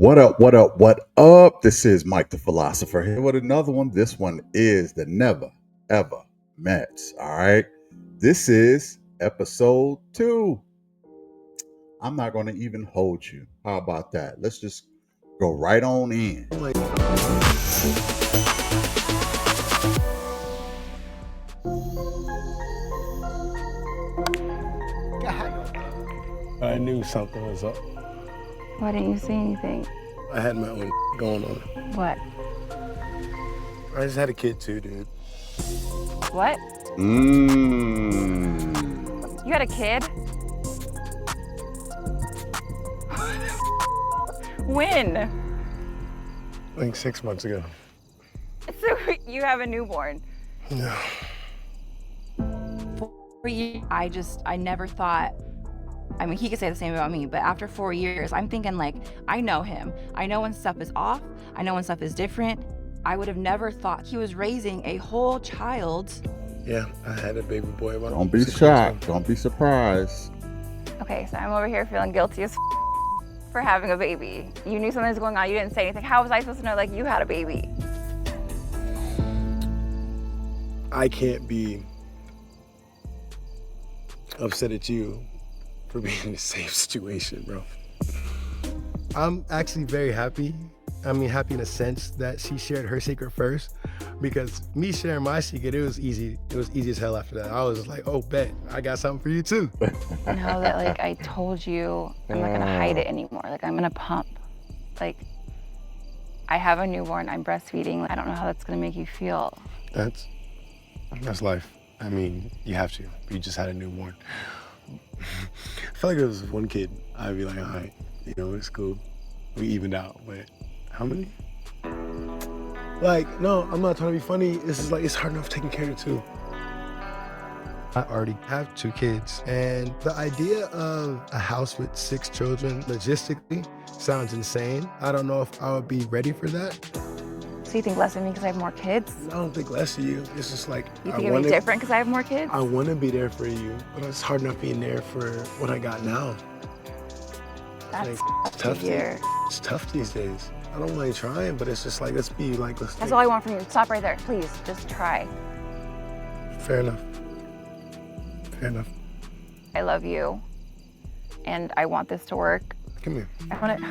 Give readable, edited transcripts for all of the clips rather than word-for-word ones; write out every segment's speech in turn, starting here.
What up, what up, what up? This is Mike the Philosopher here with another one. This one is the Never Ever Mets. All right. This is episode 2. I'm not going to even hold you. How about that? Let's just go right on in. I knew something was up. Why didn't you say anything? I had my own going on. What? I just had a kid too, dude. What? You had a kid? When? I think 6 months ago. So you have a newborn. No. For years, I never thought, I mean, he could say the same about me, but after 4 years, I'm thinking like, I know him. I know when stuff is off. I know when stuff is different. I would have never thought he was raising a whole child. Yeah, I had a baby boy. Don't be shocked. Don't be surprised. Okay, so I'm over here feeling guilty as for having a baby. You knew something was going on. You didn't say anything. How was I supposed to know like you had a baby? I can't be upset at you for being in the same situation, bro. I'm actually very happy. I mean, happy in a sense that she shared her secret first, because me sharing my secret, it was easy. It was easy as hell after that. I was like, oh, bet, I got something for you too. Know that like I told you I'm not gonna hide it anymore. Like I'm gonna pump. Like I have a newborn, I'm breastfeeding. I don't know how that's gonna make you feel. That's life. I mean, you have to. You just had a newborn. I feel like if it was one kid, I'd be like, all right, you know, it's cool. We evened out, but how many? Like, no, I'm not trying to be funny. This is like, it's hard enough taking care of 2. I already have 2 kids, and the idea of a house with 6 children logistically sounds insane. I don't know if I would be ready for that. So you think less of me because I have more kids? I don't think less of you. It's just like, You think it'd be different because I have more kids? I want to be there for you, but it's hard enough being there for what I got now. That's Like, tough. here. It's tough these days. I don't mind trying, but it's just like, let's That's all I want from you. Stop right there, please. Just try. Fair enough. Fair enough. I love you, and I want this to work. Come here. I want it.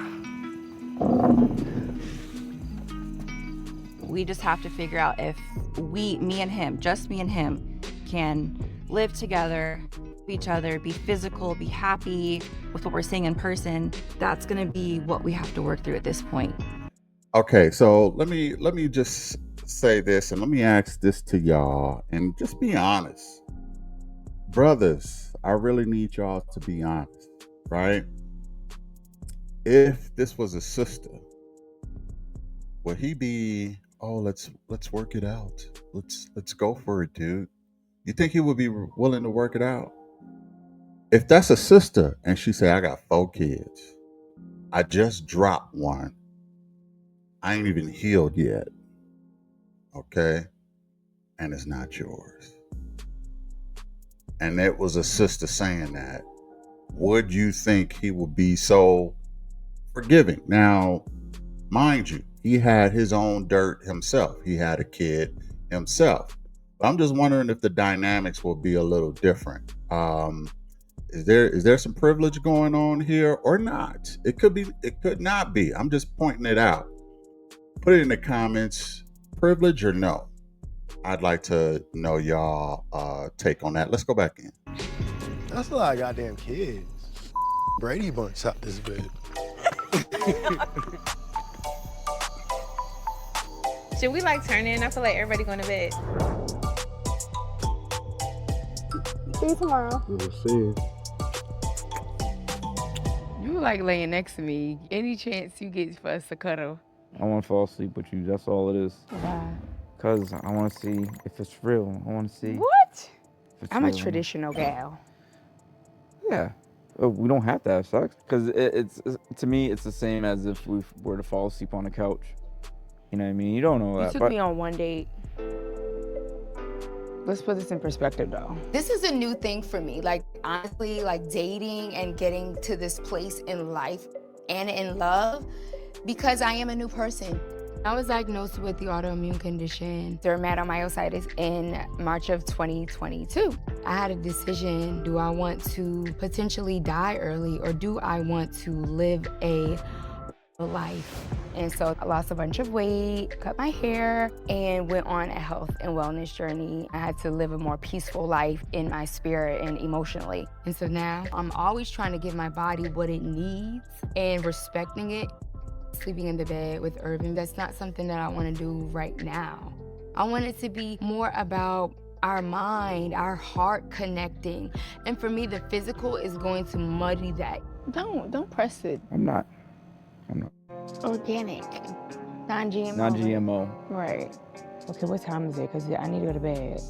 We just have to figure out if me and him, just me and him, can live together, each other, be physical, be happy with what we're seeing in person. That's gonna be what we have to work through at this point. Okay, so let me just say this, and let me ask this to y'all, and just be honest. Brothers, I really need y'all to be honest, right? If this was a sister, would he be, oh, let's work it out. Let's go for it, dude? You think he would be willing to work it out? If that's a sister and she say, I got 4 kids, I just dropped one, I ain't even healed yet, okay, and it's not yours, and it was a sister saying that, would you think he would be so forgiving? Now, mind you, he had his own dirt himself. He had a kid himself. But I'm just wondering if the dynamics will be a little different. Is there some privilege going on here or not? It could be, it could not be. I'm just pointing it out. Put it in the comments, privilege or no. I'd like to know y'all take on that. Let's go back in. That's a lot of goddamn kids. Brady Bunch out this bed. Should we like turn in? I feel like everybody going to bed. See you tomorrow. We'll see. You like laying next to me. Any chance you get for us to cuddle? I want to fall asleep with you. That's all it is. Why? Because I want to see if it's real. I want to see. What? If it's I'm a real. traditional gal. Yeah. We don't have to have sex. Because it's to me, it's the same as if we were to fall asleep on the couch. You know what I mean? You don't know You that. took but me on one date. Let's put this in perspective though. This is a new thing for me. Like, honestly, like dating and getting to this place in life and in love, because I am a new person. I was diagnosed with the autoimmune condition dermatomyositis in March of 2022. I had a decision. Do I want to potentially die early, or do I want to live a life? And so I lost a bunch of weight, cut my hair, and went on a health and wellness journey. I had to live a more peaceful life in my spirit and emotionally. And so now I'm always trying to give my body what it needs and respecting it. Sleeping in the bed with Irvin, that's not something that I want to do right now. I want it to be more about our mind, our heart connecting. And for me, the physical is going to muddy that. Don't press it. I'm not. Organic. Non-GMO. Non-GMO. Right. Okay, what time is it? Because I need to go to bed.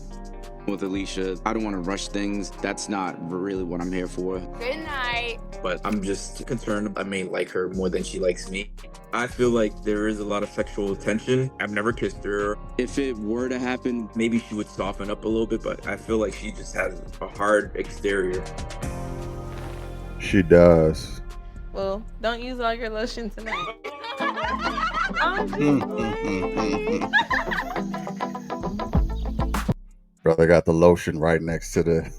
With Alicia, I don't want to rush things. That's not really what I'm here for. Good night. But I'm just concerned I may like her more than she likes me. I feel like there is a lot of sexual tension. I've never kissed her. If it were to happen, Maybe she would soften up a little bit, but I feel like she just has a hard exterior. She does. Well, don't use all your lotion tonight. Brother got the lotion right next to the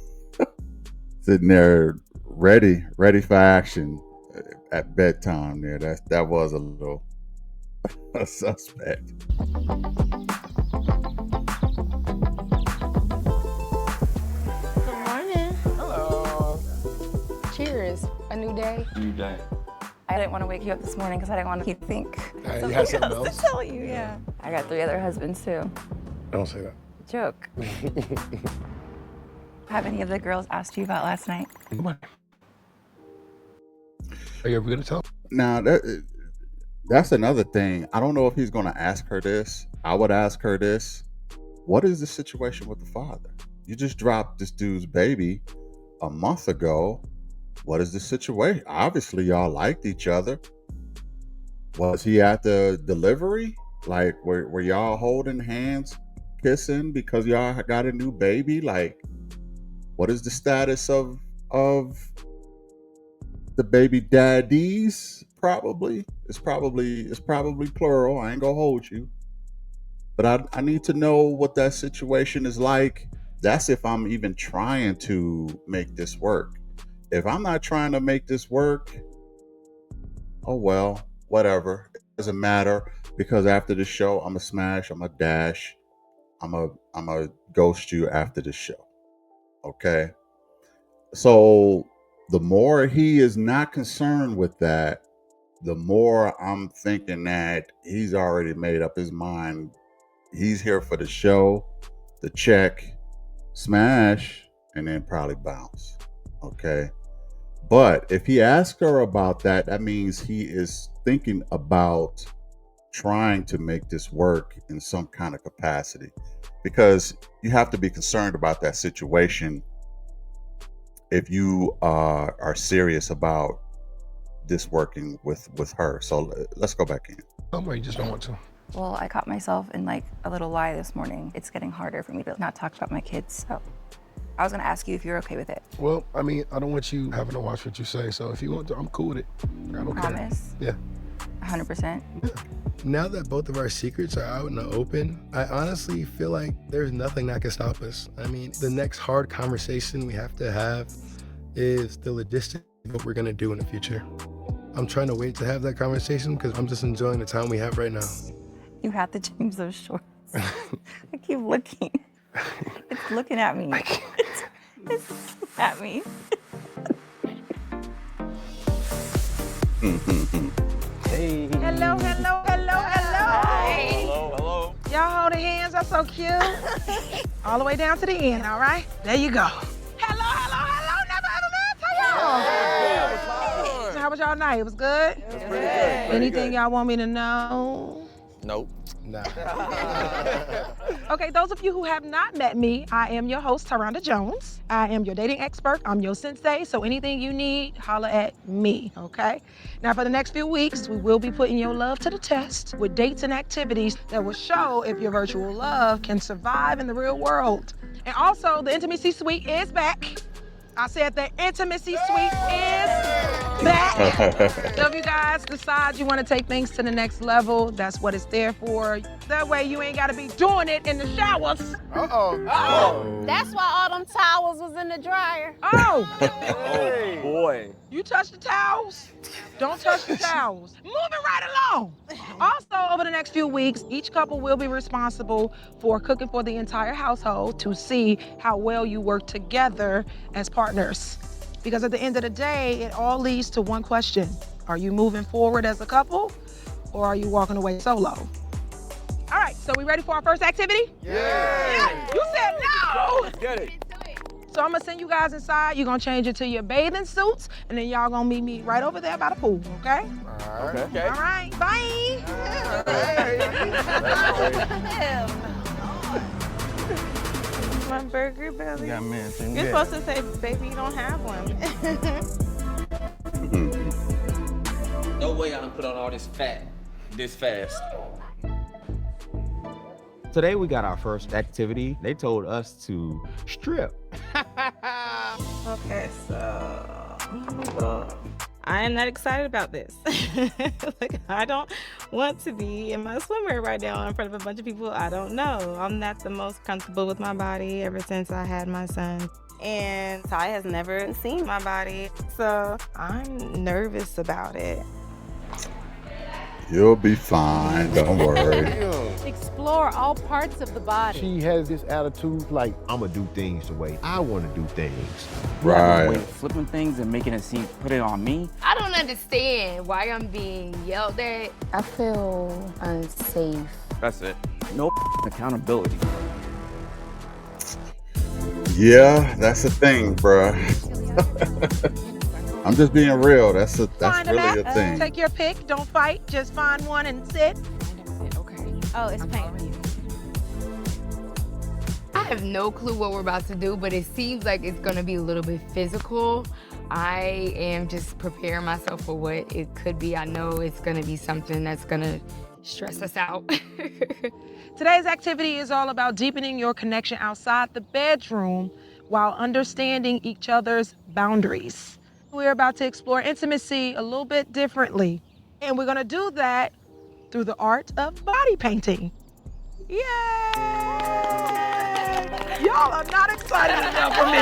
sitting there ready for action at bedtime there. That was a little a suspect. Good morning. Hello. Cheers. A new day. New day. I didn't want to wake you up this morning because I didn't want you to think. You had something else? to tell you, yeah. I got 3 other husbands too. Don't say that. Joke. Have any of the girls asked you about last night? Nobody. Are you ever gonna tell? Now that's another thing. I don't know if he's gonna ask her this. I would ask her this. What is the situation with the father? You just dropped this dude's baby a month ago. What is the situation? Obviously, y'all liked each other. Was he at the delivery? Like, were y'all holding hands, kissing because y'all got a new baby? Like, what is the status of the baby daddies? Probably. It's probably plural. I ain't gonna hold you. But I need to know what that situation is like. That's if I'm even trying to make this work. If I'm not trying to make this work, oh well, whatever. It doesn't matter, because after the show, I'm a smash, I'm a dash, I'm a ghost you after the show. Okay? So the more he is not concerned with that, the more I'm thinking that he's already made up his mind. He's here for the show, the check, smash, and then probably bounce. Okay? But if he asks her about that, that means he is thinking about trying to make this work in some kind of capacity, because you have to be concerned about that situation if you are serious about this working with her. So let's go back in. Somewhere you just don't want to. Well, I caught myself in like a little lie this morning. It's getting harder for me to not talk about my kids. So I was gonna ask you if you're okay with it. Well, I mean, I don't want you having to watch what you say. So if you want to, I'm cool with it. I don't care. Promise? Yeah. 100%. Yeah. Now that both of our secrets are out in the open, I honestly feel like there's nothing that can stop us. I mean, the next hard conversation we have to have is the logistics of what we're gonna do in the future. I'm trying to wait to have that conversation because I'm just enjoying the time we have right now. You have to change those shorts. I keep looking. It's looking at me. It's at me. Hey. Hello. Hey. Hello. Y'all holding hands, that's so cute. All the way down to the end, all right? There you go. Hello. So how was y'all night? It was good? It was pretty good. Anything y'all want me to know? Nope. Nah. Okay, those of you who have not met me, I am your host, Tyranda Jones. I am your dating expert. I'm your sensei, so anything you need, holla at me, okay? Now, for the next few weeks, we will be putting your love to the test with dates and activities that will show if your virtual love can survive in the real world. And also, the Intimacy Suite is back. I said the Intimacy Suite is back. So if you guys decide you want to take things to the next level, that's what it's there for. That way you ain't got to be doing it in the showers. That's why all them towels was in the dryer. Oh, Oh boy. you touch the towels? Don't touch the towels. Moving right along. Also, over the next few weeks, each couple will be responsible for cooking for the entire household to see how well you work together as partners. Because at the end of the day, it all leads to one question. Are you moving forward as a couple, or are you walking away solo? All right, so we ready for our first activity? Yeah. You said no. Let's get it. So I'm gonna send you guys inside. You're gonna change into your bathing suits, and then y'all gonna meet me right over there by the pool, okay? Okay. All right, bye. My burger belly. Got man thing. You're supposed to say, baby, you don't have one. No way I'm gonna put on all this fat this fast. Today we got our first activity. They told us to strip. Okay, so I am not excited about this. Like, I don't want to be in my swimwear right now in front of a bunch of people I don't know. I'm not the most comfortable with my body ever since I had my son. And Ty has never seen my body, so I'm nervous about it. You'll be fine, don't worry. Explore all parts of the body. She has this attitude like, I'm gonna do things the way I wanna do things. Right. Flipping things and making it seem, put it on me. I don't understand why I'm being yelled at. I feel unsafe. That's it. No accountability. Yeah, that's the thing, bruh. I'm just being real. That's Find a really a mat. thing. Take your pick. Don't fight. Just find one and sit. Oh, it's paint. I have no clue what we're about to do, but it seems like it's gonna be a little bit physical. I am just preparing myself for what it could be. I know it's gonna be something that's gonna stress us out. Today's activity is all about deepening your connection outside the bedroom while understanding each other's boundaries. We're about to explore intimacy a little bit differently. And we're gonna do that through the art of body painting. Yay! Y'all are not excited enough for me.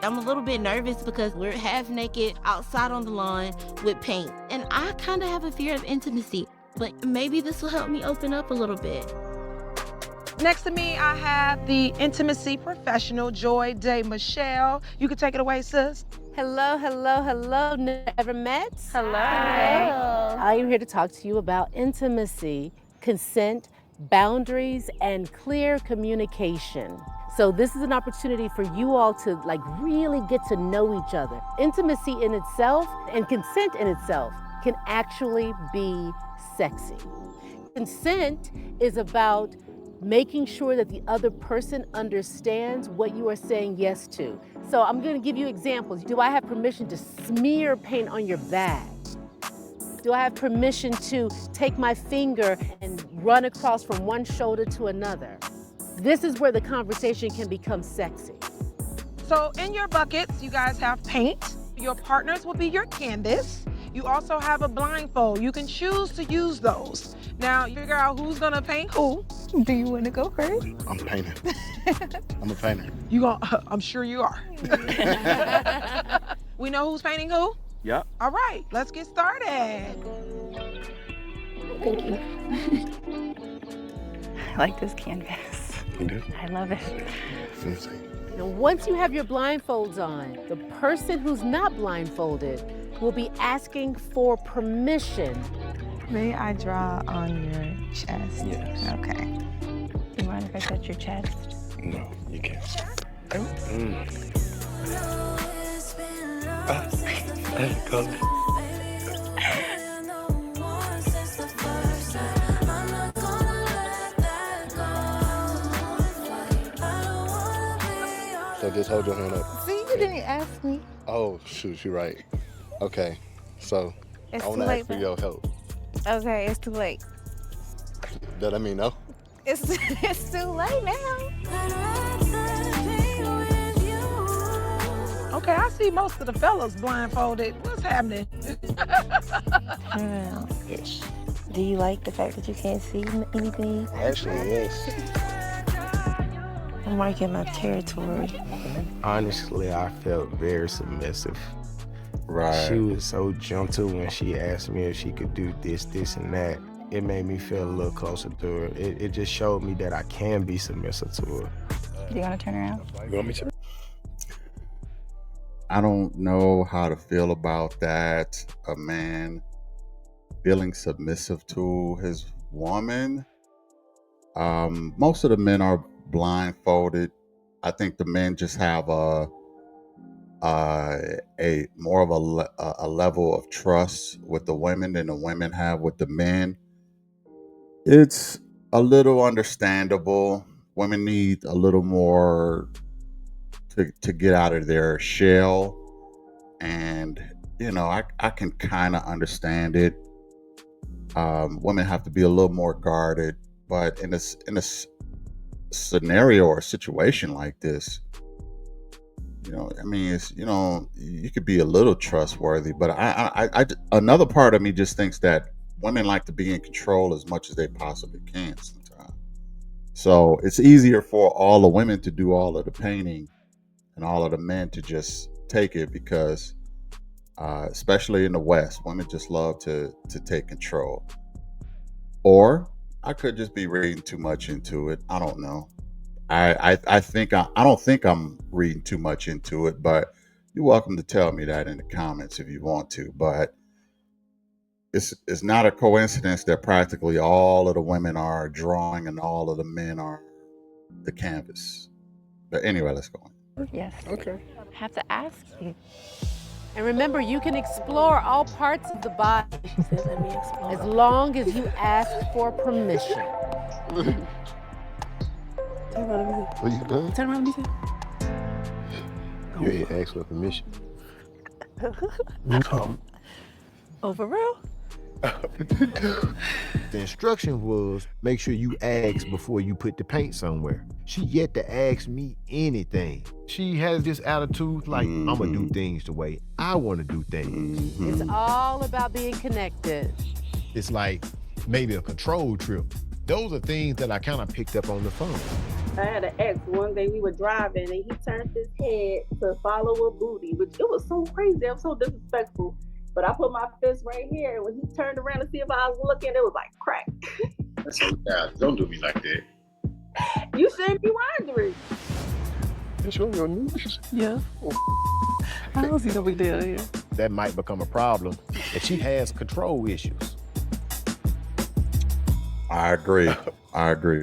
I'm a little bit nervous because we're half naked outside on the lawn with paint. And I kind of have a fear of intimacy, but maybe this will help me open up a little bit. Next to me, I have the intimacy professional, Joy Day Michelle. You can take it away, sis. Hello, hello, hello, never met. Hello. I am here to talk to you about intimacy, consent, boundaries, and clear communication. So this is an opportunity for you all to really get to know each other. Intimacy in itself and consent in itself can actually be sexy. Consent is about making sure that the other person understands what you are saying yes to. So I'm gonna give you examples. Do I have permission to smear paint on your bag? Do I have permission to take my finger and run across from one shoulder to another? This is where the conversation can become sexy. So in your buckets, you guys have paint. Your partners will be your canvas. You also have a blindfold. You can choose to use those. Now, you figure out who's gonna paint who. Do you want to go first? I'm painting. I'm a painter. I'm sure you are. We know who's painting who? Yep. All right, let's get started. Thank you. I like this canvas. I love it. Now, once you have your blindfolds on, the person who's not blindfolded will be asking for permission. May I draw on your chest? Yes. Okay. You mind if I touch your chest? No, you can't. So just hold your hand up. See, you didn't ask me. Oh, shoot, you're right. Okay, so It's I want too to late ask for now. your help. Okay, it's too late. Does that mean no? It's too late now. Okay, I see most of the fellas blindfolded. What's happening? Ish. Do you like the fact that you can't see anything? Actually, yes. I'm marking my territory. Honestly, I felt very submissive. Right. She was so gentle when she asked me if she could do this, and that. It made me feel a little closer to her. It just showed me that I can be submissive to her. Do you want to turn around? You want me to? I don't know how to feel about that. A man feeling submissive to his woman. Most of the men are blindfolded. I think the men just have a more of a level of trust with the women than the women have with the men. It's a little understandable. Women need a little more to get out of their shell, and I can kind of understand it. Women have to be a little more guarded, but in a scenario or a situation like this, I mean, it's you could be a little trustworthy, but another part of me just thinks that women like to be in control as much as they possibly can sometimes. So it's easier for all the women to do all of the painting and all of the men to just take it because, especially in the West, women just love to take control. Or I could just be reading too much into it. I don't know. I don't think I'm reading too much into it, but you're welcome to tell me that in the comments if you want to. But it's not a coincidence that practically all of the women are drawing and all of the men are the canvas. But anyway, let's go on. Yes. Okay. I have to ask you. And remember, you can explore all parts of the body as long as you ask for permission. What you done? Turn around, You ain't asked for permission. Oh, for real? The instruction was make sure you ask before you put the paint somewhere. She yet to ask me anything. She has this attitude like, I'm gonna do things the way I wanna do things. It's all about being connected. It's like maybe a control trip. Those are things that I kind of picked up on the phone. I had an ex, one day we were driving and he turned his head to follow a booty, which it was so crazy, it was so disrespectful. But I put my fist right here, and when he turned around to see if I was looking, it was like crack. That's so bad. Don't do me like that. You shouldn't be wondering. You showing your news? Yeah. I don't see no big deal here. That might become a problem if she has control issues. I agree,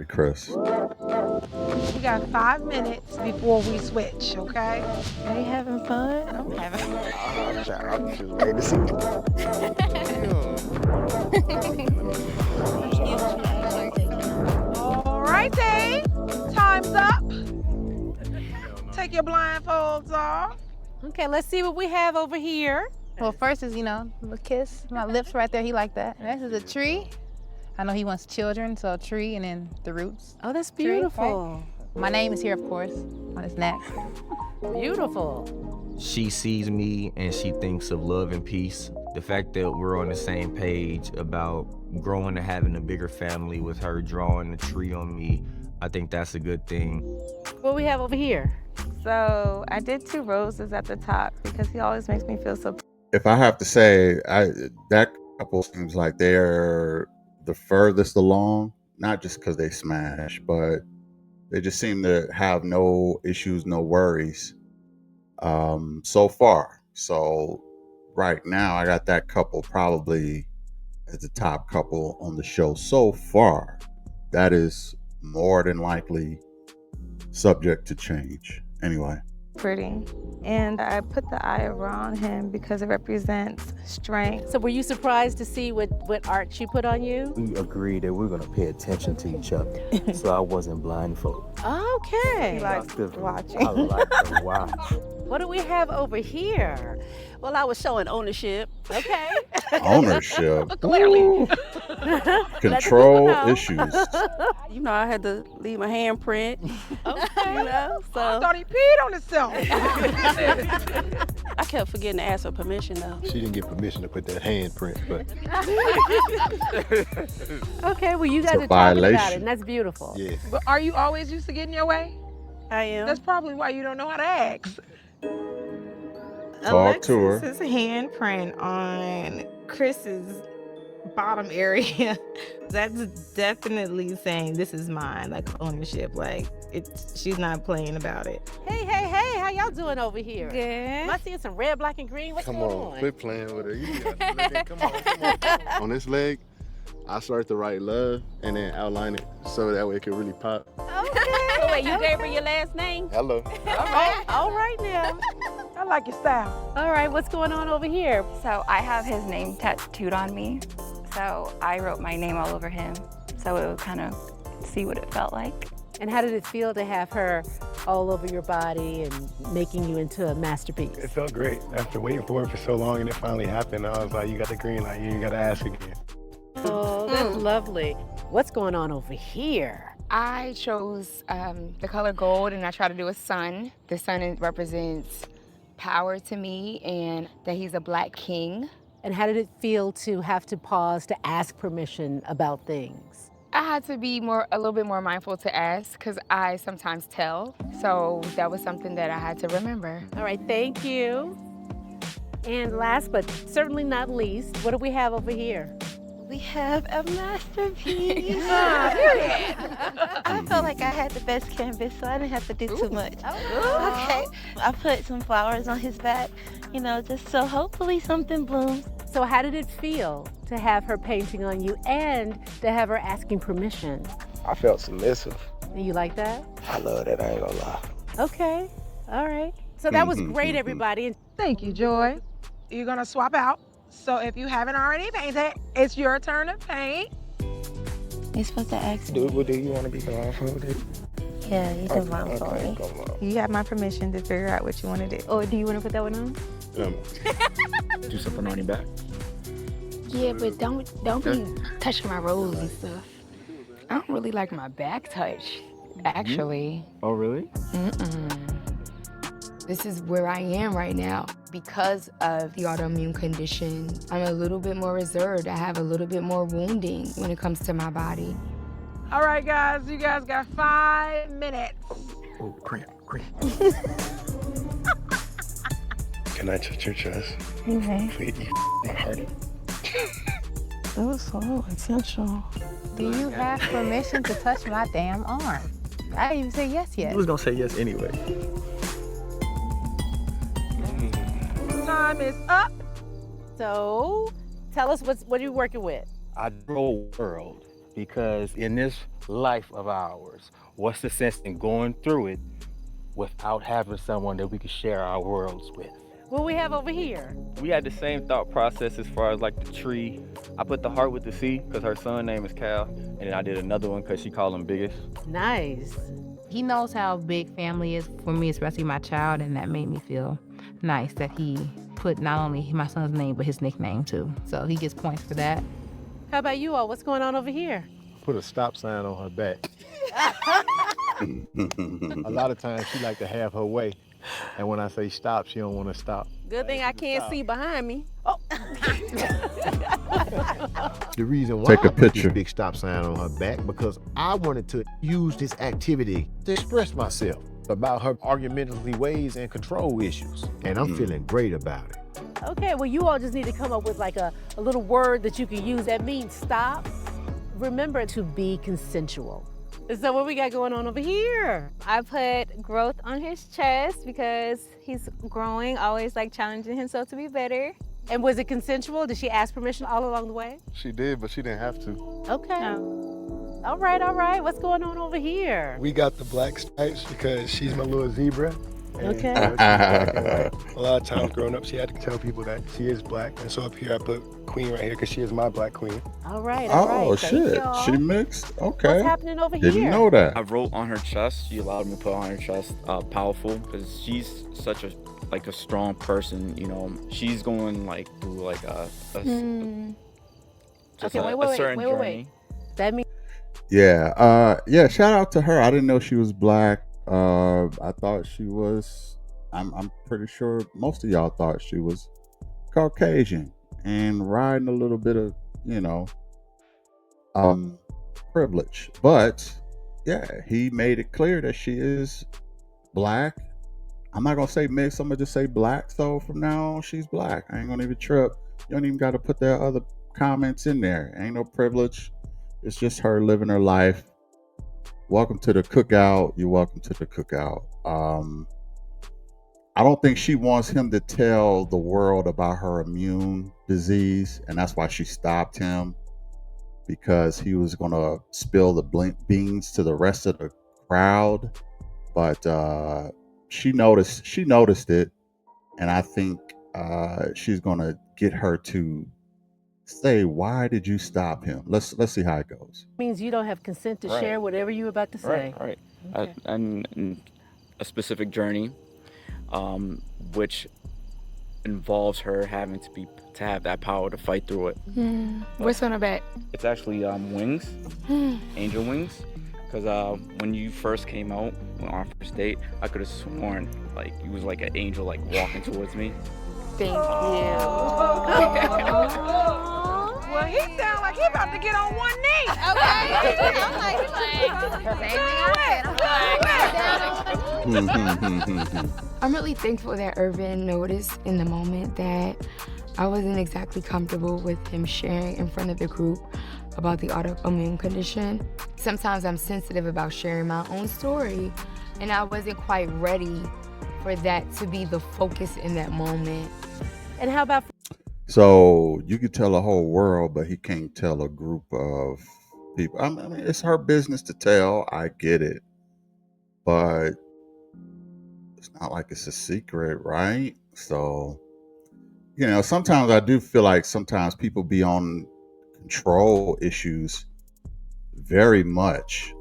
Chris. We got 5 minutes before we switch, okay? Are you having fun? I'm having fun. I'm just waiting to see. All right, Dave. Time's up. Take your blindfolds off. Okay, let's see what we have over here. Well, first is, a little kiss. My lips right there, he like that. Next is a tree. I know he wants children, so a tree and then the roots. Oh, that's Tree, beautiful. right? My name is here, of course, on his neck. Beautiful. She sees me and she thinks of love and peace. The fact that we're on the same page about growing and having a bigger family with her drawing a tree on me, I think that's a good thing. What we have over here? So I did 2 roses at the top because he always makes me feel so. If I have to say, that couple seems like they're the furthest along, not just because they smash, but they just seem to have no issues, no worries so far. So right now, I got that couple probably as the top couple on the show so far. That is more than likely subject to change. Anyway. Pretty. And I put the eye around him because it represents strength. So were you surprised to see what art she put on you? We agreed that we're gonna pay attention to each other, so I wasn't blindfolded. Okay. He likes watching. I like to watch. What do we have over here? Well, I was showing ownership. Okay. Ownership. Clearly. Ooh. Let the people Control know. issues. You know, I had to leave my handprint. Okay. You know, so I thought he peed on himself. I kept forgetting to ask her permission though. She didn't get permission to put that handprint, but Okay, well, you It's guys a are talking about violation. it, and that's beautiful. yeah. But are you always used to getting your way? I am. That's probably why you don't know how to ask. Talk to her. Alexis's handprint on Chris's bottom area. That's definitely saying this is mine, like ownership. Like she's not playing about it. Hey, how y'all doing over here? Good. Am I seeing some red, black, and green? What's Come going on, on? quit playing with her. You got to look at- come on. On this leg, I start to write love and then outline it so that way it can really pop. Okay. So wait, you gave her your last name? Hello. All right now. I like your style. All right, what's going on over here? So I have his name tattooed on me. So I wrote my name all over him. So it would kind of see what it felt like. And how did it feel to have her all over your body and making you into a masterpiece? It felt great. After waiting for it for so long and it finally happened, I was like, you got the green light, you ain't got to ask again. Oh, that's lovely. What's going on over here? I chose the color gold, and I try to do a sun. The sun represents power to me, and that he's a black king. And how did it feel to have to pause to ask permission about things? I had to be a little bit more mindful to ask, because I sometimes tell. So that was something that I had to remember. All right, thank you. And last but certainly not least, what do we have over here? We have a masterpiece. Ah, I felt like I had the best canvas, so I didn't have to do too much. Okay. I put some flowers on his back, you know, just so hopefully something blooms. So how did it feel to have her painting on you and to have her asking permission? I felt submissive. Do you like that? I love that, I ain't gonna lie. Okay, all right. So that was great, everybody. Thank you, Joy. You're gonna swap out. So if you haven't already painted, it's your turn to paint. You're supposed to ask me. Do you want to be blindfolded? Yeah, you can blindfold me. You have my permission to figure out what you want to do. Or do you want to put that one on? Do something on your back. Yeah, but don't be touching my rolls and stuff. I don't really like my back touch, actually. Oh, really? Mm-mm. This is where I am right now. Because of the autoimmune condition, I'm a little bit more reserved. I have a little bit more wounding when it comes to my body. All right, guys, you guys got 5 minutes. Oh, cramp. Can I touch your chest? Okay. Please, my heart. That was so essential. Do you have permission to touch my damn arm? I didn't even say yes yet. You was gonna say yes anyway. Time is up. So tell us what are you working with? I draw a world because in this life of ours, what's the sense in going through it without having someone that we can share our worlds with? What we have over here? We had the same thought process as far as like the tree. I put the heart with the C because her son name is Cal, and then I did another one because she called him Biggest. Nice. He knows how big family is for me, especially my child, and that made me feel nice that he put not only my son's name, but his nickname too. So he gets points for that. How about you all? What's going on over here? Put a stop sign on her back. A lot of times she like to have her way. And when I say stop, she don't want to stop. Good thing I can't see behind me. Oh. The reason why Take a I put picture. this big stop sign on her back because I wanted to use this activity to express myself about her argumentative ways and control issues. And I'm feeling great about it. Okay, well, you all just need to come up with like a little word that you can use that means stop. Remember to be consensual. So what we got going on over here? I put growth on his chest because he's growing, always like challenging himself to be better. And was it consensual? Did she ask permission all along the way? She did, but she didn't have to. Okay. All right. What's going on over here? We got the black stripes because she's my little zebra. And, Okay. you know, she's black and white. A lot of times growing up, she had to tell people that she is black. And so up here, I put queen right here because she is my black queen. All right. Oh, Thank shit. y'all. She mixed? Okay. What's happening over Didn't here? know that. I wrote on her chest. She allowed me to put on her chest, powerful, because she's such a like a strong person, you know. She's going like through like a just Okay, a certain journey. wait. That means Yeah, shout out to her. I didn't know she was black. I thought she was. I'm pretty sure most of y'all thought she was Caucasian and riding a little bit of, you know, privilege. But yeah, he made it clear that she is black. I'm not gonna say mixed. I'm gonna just say black. So from now on, she's black. I ain't gonna even trip. You don't even got to put that other comments in there. Ain't no privilege. It's just her living her life. Welcome to the cookout. You're welcome to the cookout. I don't think she wants him to tell the world about her immune disease, and that's why she stopped him, because he was gonna spill the beans to the rest of the crowd. But she noticed it, and I think she's gonna get her to say, why did you stop him? Let's see how it goes. means you don't have consent to Right. share whatever you're about to say. Right. Okay. And a specific journey, which involves her having to have that power to fight through it. What's on her back? It's actually wings, angel wings. Because when you first came out on our first date, I could have sworn like you was like an angel like walking towards me. Thank Well, he sound like he about to get on one knee. I'm really thankful that Irvin noticed in the moment that I wasn't exactly comfortable with him sharing in front of the group about the autoimmune condition. Sometimes I'm sensitive about sharing my own story, and I wasn't quite ready for that to be the focus in that moment. And how about So you could tell the whole world, but he can't tell a group of people. I mean, it's her business to tell. I get it, but it's not like it's a secret, right? So, you know, sometimes I do feel like sometimes people be on control issues very much,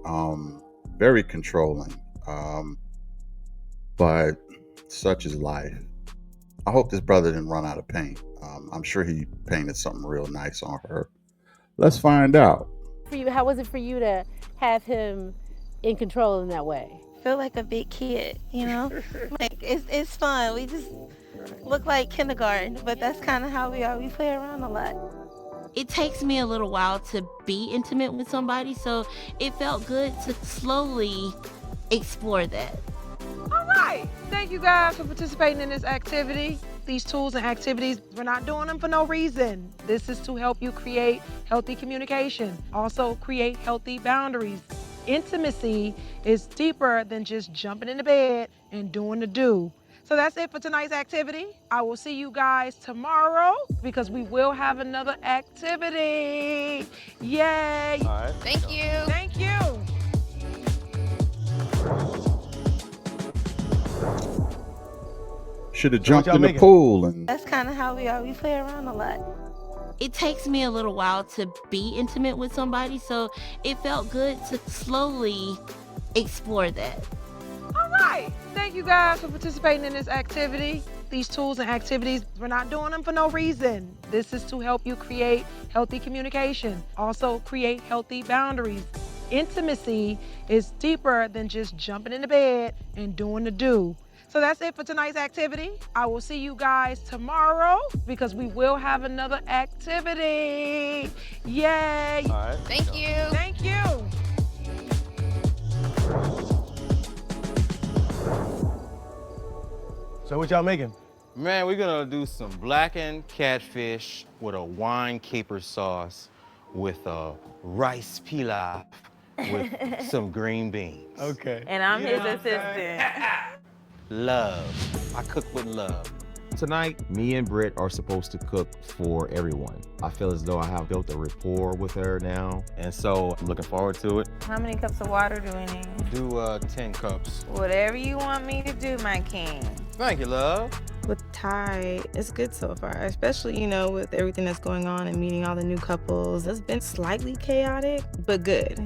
very controlling. But such is life. I hope this brother didn't run out of paint. I'm sure he painted something real nice on her. Let's find out. for you? How was it for you to have him in control in that way? Feel like a big kid, you know? Like, it's fun. We just look like kindergarten, but that's kind of how we are. We play around a lot. It takes me a little while to be intimate with somebody, so it felt good to slowly explore that. All right. Thank you guys for participating in this activity. These tools and activities, we're not doing them for no reason. This is to help you create healthy communication, also create healthy boundaries. Intimacy is deeper than just jumping into bed and doing the do. So that's it for tonight's activity. I will see you guys tomorrow because we will have another activity. Yay! All right. Thank you. Thank you. Should have jumped in the pool and That's kind of how we are. We play around a lot. It takes me a little while to be intimate with somebody, so it felt good to slowly explore that. All right. Thank you guys for participating in this activity. These tools and activities, we're not doing them for no reason. This is to help you create healthy communication, also create healthy boundaries. Intimacy is deeper than just jumping into bed and doing the do. So that's it for tonight's activity. I will see you guys tomorrow because we will have another activity. Yay! All right. Thank you. Thank you. So what y'all making? Man, we're gonna do some blackened catfish with a wine caper sauce with a rice pilaf with some green beans. Okay. And I'm You his know what I'm assistant. Love. I cook with love. Tonight, me and Britt are supposed to cook for everyone. I feel as though I have built a rapport with her now, and so I'm looking forward to it. How many cups of water do we need? Do 10 cups. Whatever you want me to do, my king. Thank you, love. With Ty, it's good so far, especially, you know, with everything that's going on and meeting all the new couples. It's been slightly chaotic, but good.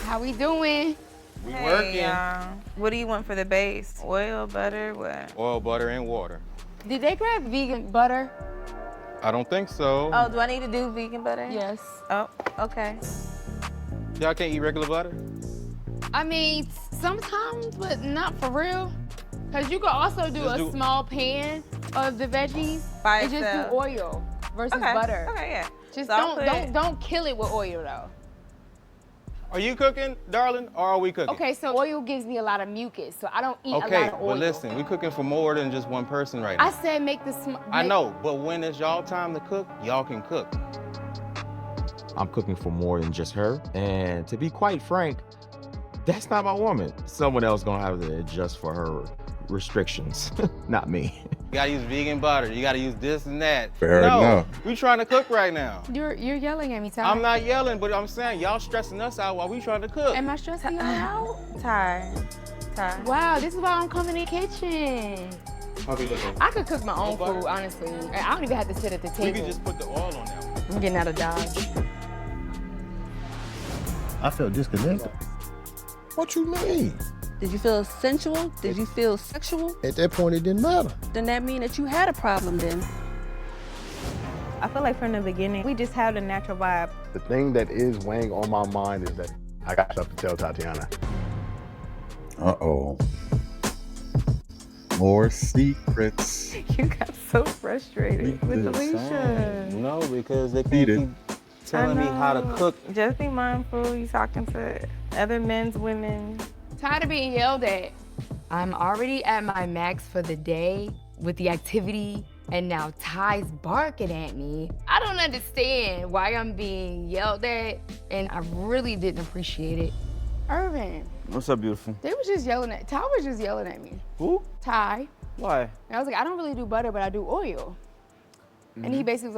How we doing? We Hey, working. what do you want for the base? Oil, butter, what? Oil, butter, and water. Did they grab vegan butter? I don't think so. Oh, do I need to do vegan butter? Yes. Oh, okay. Y'all can't eat regular butter? I mean, sometimes, but not for real. Cause you could also do Just a do- small pan of the veggies By and just itself. do oil versus Okay. butter. Okay, yeah. Just So I'll don't kill it with oil though. Are you cooking, darling, or are we cooking? Okay, so oil gives me a lot of mucus, so I don't eat a lot Okay, of oil. but listen, we cooking for more than just one person right now. I said make the I know, but when it's y'all time to cook, y'all can cook. I'm cooking for more than just her. And to be quite frank, that's not my woman. Someone else gonna have to adjust for her restrictions, not me. You gotta use vegan butter. You gotta use this and that. Fair no, enough. We trying to cook right now. You're yelling at me, Ty. I'm not yelling, but I'm saying y'all stressing us out while we trying to cook. Am I stressing you out? Ty. Wow, this is why I'm coming in the kitchen. How we looking? I could cook my own food, honestly. And I don't even have to sit at the table. We could just put the oil on there. I'm getting out of Dodge. I felt disconnected. What you mean? Did you feel sensual? Did you feel sexual? At that point, it didn't matter. Then that mean that you had a problem then. I feel like from the beginning, we just had a natural vibe. The thing that is weighing on my mind is that I got stuff to tell Tatiana. Uh-oh. More secrets. You got so frustrated with Alicia. No, because they Beat can't keep telling me how to cook. Just be mindful. You talking to other men's women. Tired of being yelled at. I'm already at my max for the day with the activity, and now Ty's barking at me. I don't understand why I'm being yelled at, and I really didn't appreciate it. Irvin, What's up, beautiful? Ty was just yelling at me. Who? Ty. Why? And I was like, I don't really do butter, but I do oil. And he basically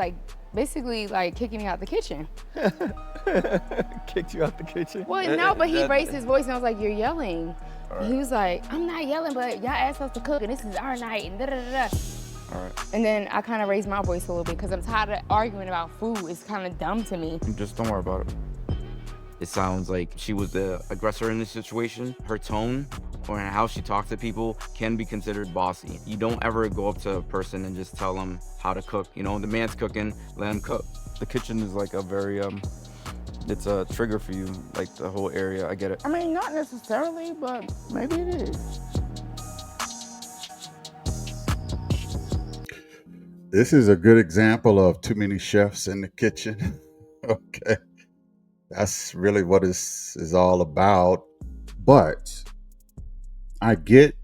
was like kicking me out the kitchen. Kicked you out the kitchen? Well, no, but he raised his voice and I was like, you're yelling. And he was like, I'm not yelling, but y'all asked us to cook and this is our night and da-da-da-da. All right. And then I kind of raised my voice a little bit because I'm tired of arguing about food. It's kind of dumb to me. Just don't worry about it. It sounds like she was the aggressor in this situation. Her tone or how she talks to people can be considered bossy. You don't ever go up to a person and just tell them how to cook. You know, the man's cooking, let him cook. The kitchen is like a very, it's a trigger for you, like the whole area. I get it. I mean, not necessarily, but maybe it is. This is a good example of too many chefs in the kitchen. Okay. That's really what this is all about. But I get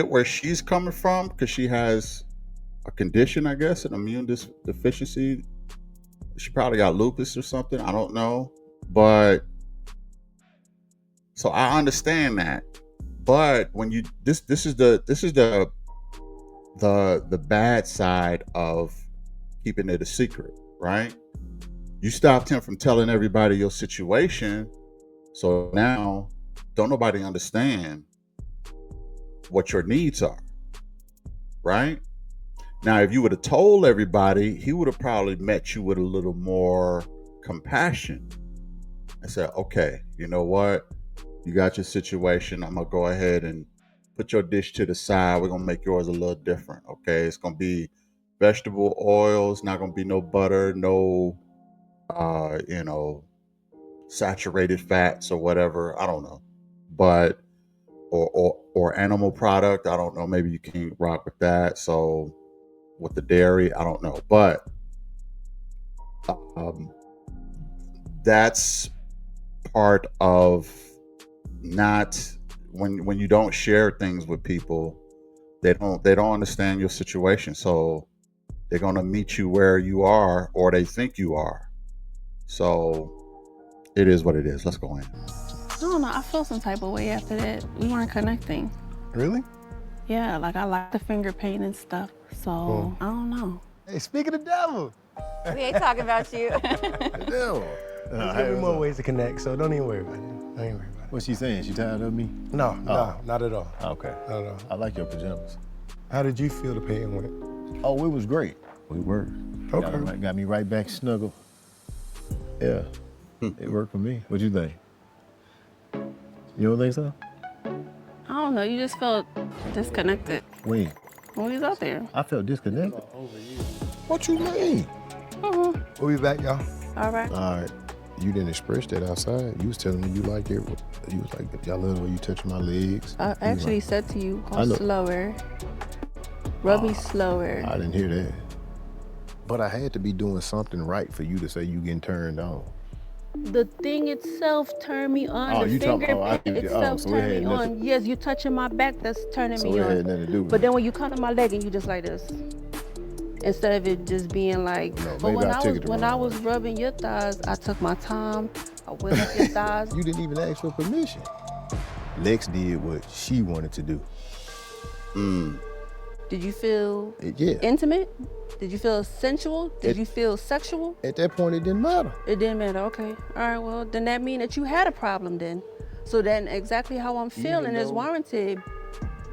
where she's coming from because she has a condition, I guess, an immune deficiency. She probably got lupus or something. I don't know. But so I understand that. But when you this is the bad side of keeping it a secret, right? You stopped him from telling everybody your situation, so now don't nobody understand what your needs are, right? Now, if you would have told everybody, he would have probably met you with a little more compassion and said, okay, you know what? You got your situation. I'm going to go ahead and put your dish to the side. We're going to make yours a little different, okay? It's going to be vegetable oils, not going to be no butter, no saturated fats or whatever. I don't know, but or animal product. I don't know. Maybe you can rock with that. So with the dairy, I don't know, but that's part of not when you don't share things with people. They don't understand your situation, so they're gonna meet you where you are or they think you are. So it is what it is. Let's go in. I don't know. I felt some type of way after that. We weren't connecting. Really? Yeah, like I like the finger paint and stuff. So I don't know. Hey, speak of the devil. We ain't talking about you. The devil. There's gonna be more ways to connect, so don't even worry about it. Don't even worry about it. What's she saying? She tired of me? No, not at all. Okay. Not at all. I like your pajamas. How did you feel the painting went? Oh, it was great. We were. Okay. Got me right back snuggle. Yeah. It worked for me. What'd you think? You don't think so? I don't know. You just felt disconnected When? when we was out there. I felt disconnected. What you mean? We'll be back, y'all. All right. All right. You didn't express that outside. You was telling me you like it. You was like, y'all love the way you touch my legs. I You was actually like, said to you, I go know. slower. Rub me slower. I didn't hear that. But I had to be doing something right for you to say you getting turned on. The thing itself turned me on. Oh, the you talking- finger oh, I see what you- itself so it turned had me nothing- on. Yes, you touching my back, that's turning So me it on. had nothing to do with But it. then when you come to my leg and you just like this, instead of it just being like. No, but maybe when I took it the when wrong I was rubbing your thighs, I took my time. I went up your thighs. You didn't even ask for permission. Lex did what she wanted to do. Did you feel Yeah. intimate? Did you feel sensual? Did you feel sexual? At that point, it didn't matter. It didn't matter. Okay. All right. Well, then that mean that you had a problem then. So then exactly how I'm feeling is though- warranted.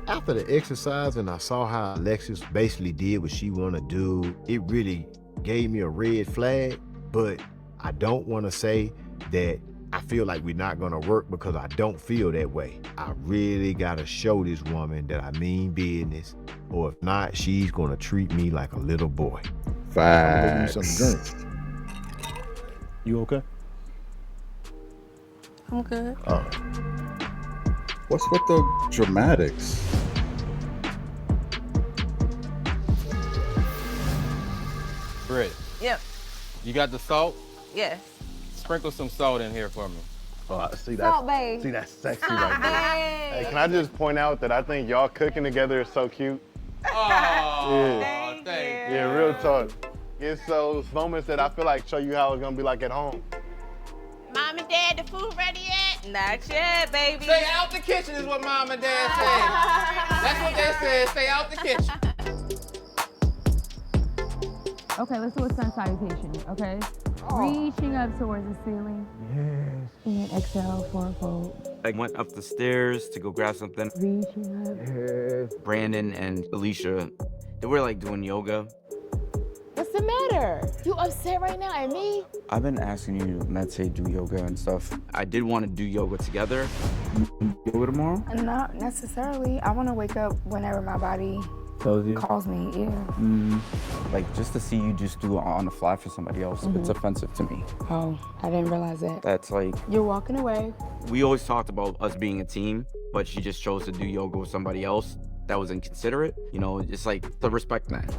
After the exercise and I saw how Alexis basically did what she want to do, it really gave me a red flag. But I don't want to say that I feel like we're not going to work because I don't feel that way. I really got to show this woman that I mean business, or if not, she's going to treat me like a little boy. I'm gonna give you something to drink. You okay? I'm good. Oh. What's with the dramatics? Britt, Yep. you got the salt? Yes. Sprinkle some salt in here for me. Oh, I see Salt that. bae. See, that's sexy right there. Hey, can I just point out that I think y'all cooking together is so cute? Oh, Yeah. thank you. Yeah, real talk. It's those moments that I feel like show you how it's gonna be like at home. Mom and Dad, the food ready yet? Not yet, baby. Stay out the kitchen is what Mom and Dad said. That's what they said. Stay out the kitchen. Okay, let's do a sun salutation, okay? Reaching up towards the ceiling. Yes. And exhale, fourfold. I went up the stairs to go grab something. Reaching up. Yes. Brandon and Alicia, they were like doing yoga. What's the matter? You upset right now at me? I've been asking you to meditate, do yoga and stuff. I did want to do yoga together. Yoga tomorrow? Not necessarily. I want to wake up whenever my body Tells you? calls me, yeah. Like, just to see you just do it on the fly for somebody else, it's offensive to me. Oh, I didn't realize that. That's like, You're walking away. we always talked about us being a team, but she just chose to do yoga with somebody else. That was inconsiderate. You know, it's like, to respect that.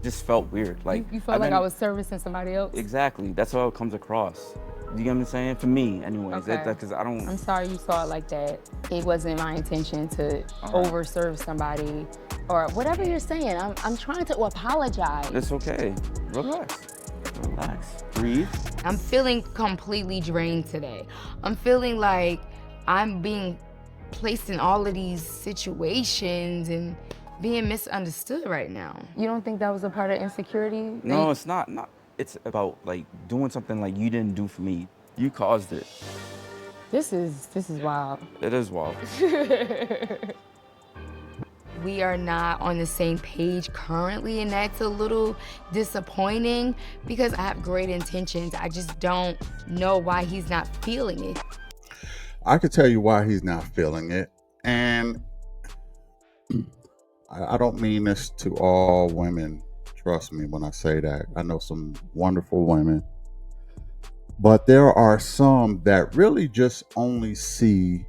Just felt weird. Like You felt like I was servicing somebody else? Exactly. That's how it comes across. You get what I'm saying? For me, anyways. Okay. Because I don't. I'm sorry you saw it like that. It wasn't my intention to overserve somebody or whatever you're saying. I'm trying to apologize. It's okay. Relax. Relax. Breathe. I'm feeling completely drained today. I'm feeling like I'm being placed in all of these situations and being misunderstood right now. You don't think that was a part of insecurity? No, it's not. It's about like doing something like you didn't do for me. You caused it. This is wild. It is wild. We are not on the same page currently, and that's a little disappointing because I have great intentions. I just don't know why he's not feeling it. I could tell you why he's not feeling it. And I don't mean this to all women. Trust me when I say that. I know some wonderful women. But there are some that really just only see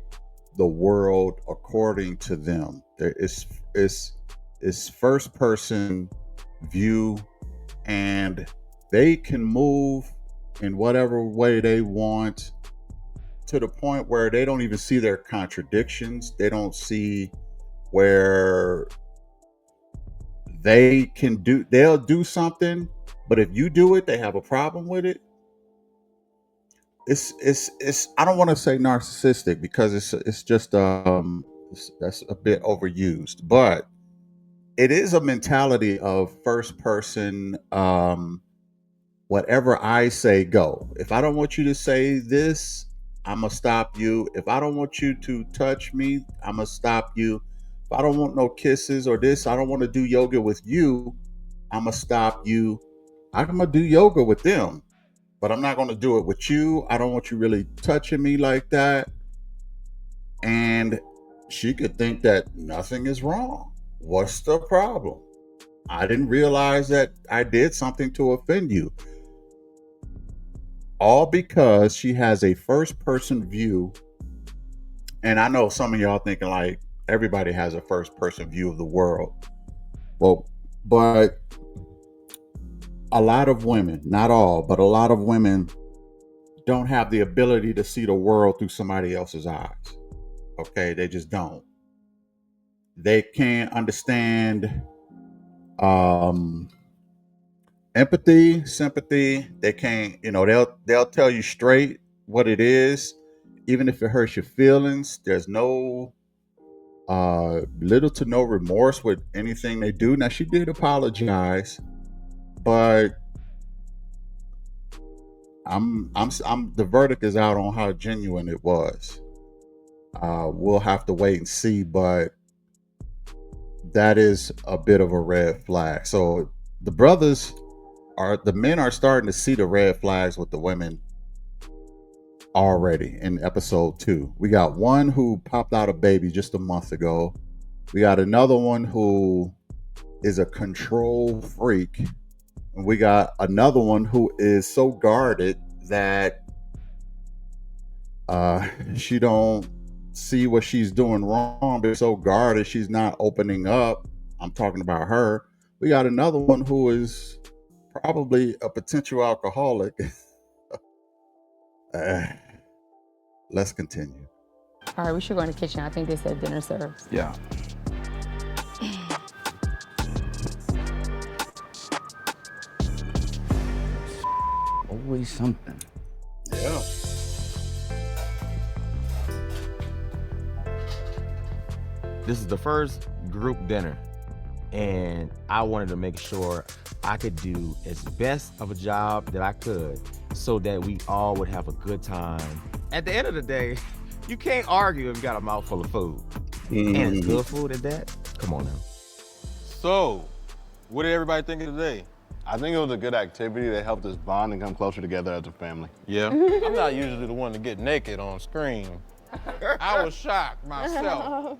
the world according to them. It's first person view, and they can move in whatever way they want to the point where they don't even see their contradictions. They don't see where they'll do something, but if you do it, they have a problem with it. It's I don't want to say narcissistic because it's just that's a bit overused, but it is a mentality of first person, whatever I say go. If I don't want you to say this, I'm gonna stop you. If I don't want you to touch me, I'm gonna stop you. If I don't want no kisses or this, I don't want to do yoga with you, I'm gonna stop you. I'm gonna do yoga with them, but I'm not gonna do it with you. I don't want you really touching me like that. And she could think that nothing is wrong. What's the problem? I didn't realize that I did something to offend you. All because she has a first person view. And I know some of y'all thinking like everybody has a first person view of the world. Well, but a lot of women, not all, but a lot of women don't have the ability to see the world through somebody else's eyes. Okay, they just don't. They can't understand empathy, sympathy. They can't, they'll tell you straight what it is, even if it hurts your feelings. There's no little to no remorse with anything they do. Now she did apologize, but I'm the verdict is out on how genuine it was. We'll have to wait and see, but that is a bit of a red flag. So the men are starting to see the red flags with the women already in episode 2. We got one who popped out a baby just a month ago. We got another one who is a control freak. And we got another one who is so guarded that she don't see what she's doing wrong, but so guarded she's not opening up. I'm talking about her. We got another one who is probably a potential alcoholic. Let's continue. All right, we should go in the kitchen. I think they said dinner served. Yeah. Always something. Yeah. This is the first group dinner, and I wanted to make sure I could do as best of a job that I could so that we all would have a good time. At the end of the day, you can't argue if you got a mouthful of food. And it's good food at that. Come on now. So, what did everybody think of today? I think it was a good activity that helped us bond and come closer together as a family. Yeah. I'm not usually the one to get naked on screen. I was shocked myself.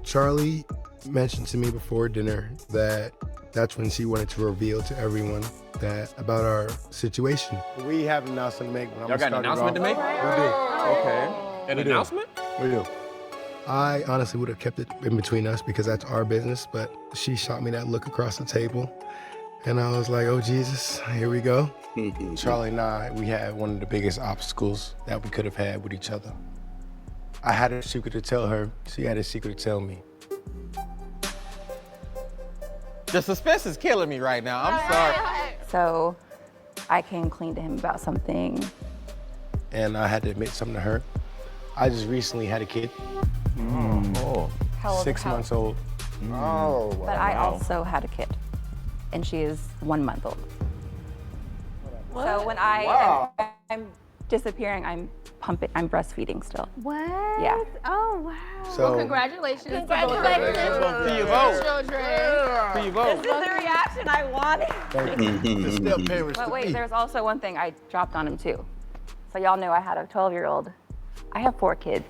Charlie mentioned to me before dinner that that's when she wanted to reveal to everyone that about our situation. We have an announcement to make. But Y'all got an announcement to make? We do. Okay. An announcement? We do. I honestly would have kept it in between us because that's our business, but she shot me that look across the table. And I was like, oh, Jesus, here we go. Charlie and I, we had one of the biggest obstacles that we could have had with each other. I had a secret to tell her. She had a secret to tell me. The suspense is killing me right now. I'm sorry. So I came clean to him about something. And I had to admit something to her. I just recently had a kid. How old? 6 months old. Oh, wow. But I also had a kid, and she is 1 month old. What? So when I'm disappearing, I'm breastfeeding still. What? Yeah. Oh, wow. So- Well, congratulations. Congratulations. To you vote. children. For you vote. This is the reaction I wanted. The step parents But to wait, be. there's also one thing I dropped on him too. So y'all know I had a 12-year-old. I have 4 kids.